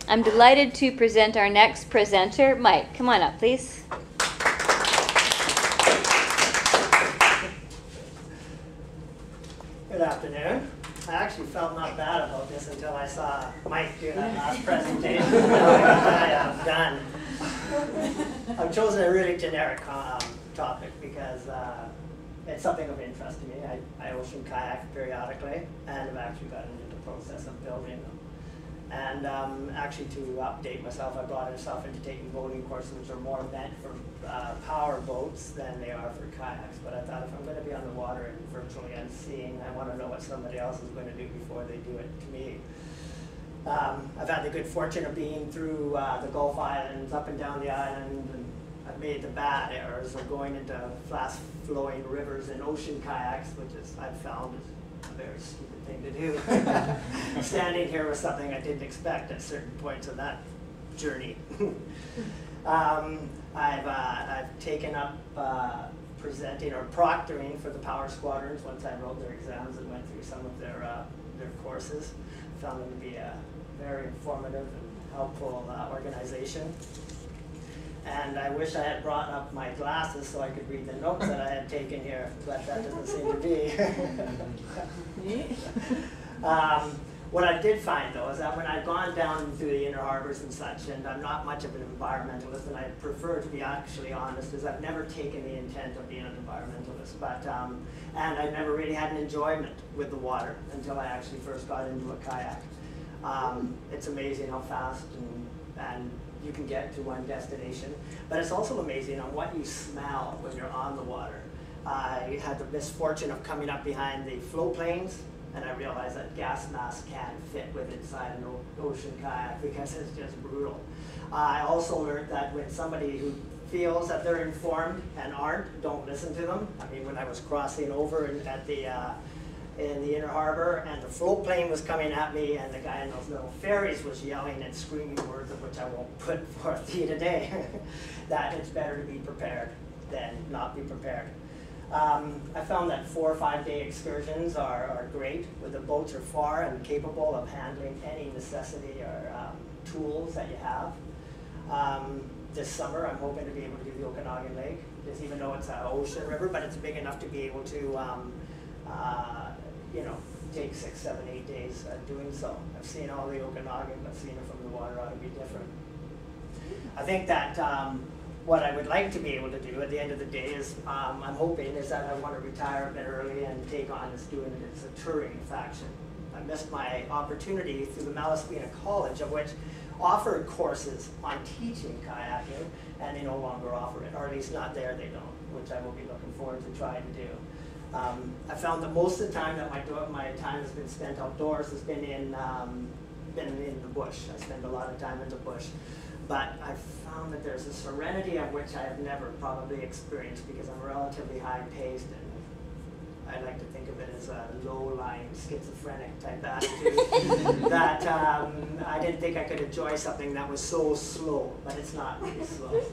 I'm delighted to present our next presenter, Mike. Come on up, please. Good afternoon. I actually felt not bad about this until I saw Mike do that last presentation that I have done. I've chosen a really generic topic because it's something of interest to me. I ocean kayak periodically, and I've actually gotten into the process of building them. And actually, to update myself, I brought myself into taking boating courses, which are more meant for power boats than they are for kayaks. But I thought if I'm going to be on the water and virtually unseen, I want to know what somebody else is going to do before they do it to me. I've had the good fortune of being through the Gulf Islands, up and down the island, and I've made the bad errors of going into fast-flowing rivers in ocean kayaks, which is, I've found is a very stupid thing to do. Standing here was something I didn't expect at certain points of that journey. I've taken up presenting or proctoring for the power squadrons once I wrote their exams and went through some of their courses. Found them to be a very informative and helpful organization. And I wish I had brought up my glasses so I could read the notes that I had taken here, but that doesn't seem to be. What I did find, though, is that when I've gone down through the inner harbors and such, and I'm not much of an environmentalist, and I prefer to be actually honest, is I've never taken the intent of being an environmentalist, but and I never really had an enjoyment with the water until I actually first got into a kayak. It's amazing how fast and you can get to one destination, but it's also amazing on what you smell when you're on the water. I had the misfortune of coming up behind the flow planes, and I realized that gas masks can't fit with inside an ocean kayak because it's just brutal. I also learned that when somebody who feels that they're informed and aren't, don't listen to them. I mean, when I was crossing over at the in the inner harbor, and the float plane was coming at me, and the guy in those little ferries was yelling and screaming words of which I won't put forth to you today, that it's better to be prepared than not be prepared. I found that 4 or 5 day excursions are great, where the boats are far and capable of handling any necessity or tools that you have. This summer, I'm hoping to be able to do the Okanagan Lake, just even though it's an ocean river, but it's big enough to be able to you know, take 6, 7, 8 days doing so. I've seen all the Okanagan, but seeing it from the water ought to be different. I think that what I would like to be able to do at the end of the day is, I'm hoping, is that I want to retire a bit early and take on as doing it as a touring faction. I missed my opportunity through the Malaspina College, of which offered courses on teaching kayaking, and they no longer offer it, or at least not there they don't, which I will be looking forward to trying to do. I found that most of the time that my time has been spent outdoors has been in the bush. I spend a lot of time in the bush. But I've found that there's a serenity of which I have never probably experienced because I'm relatively high-paced, and I like to think of it as a low-lying schizophrenic type attitude that I didn't think I could enjoy something that was so slow, but it's not really slow.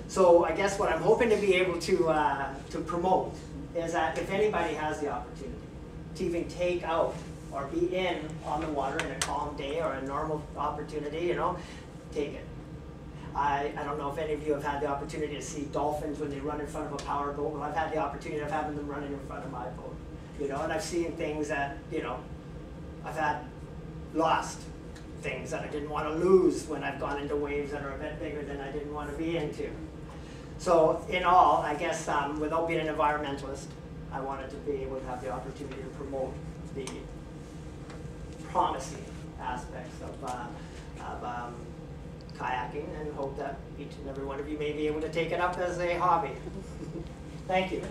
So I guess what I'm hoping to be able to promote is that if anybody has the opportunity to even take out or be in on the water in a calm day or a normal opportunity, you know, take it. I don't know if any of you have had the opportunity to see dolphins when they run in front of a power boat. Well, I've had the opportunity of having them running in front of my boat, you know, and I've seen things that, you know, I've had lost things that I didn't want to lose when I've gone into waves that are a bit bigger than I didn't want to be into. So in all, I guess without being an environmentalist, I wanted to be able to have the opportunity to promote the promising aspects of kayaking, and hope that each and every one of you may be able to take it up as a hobby. Thank you.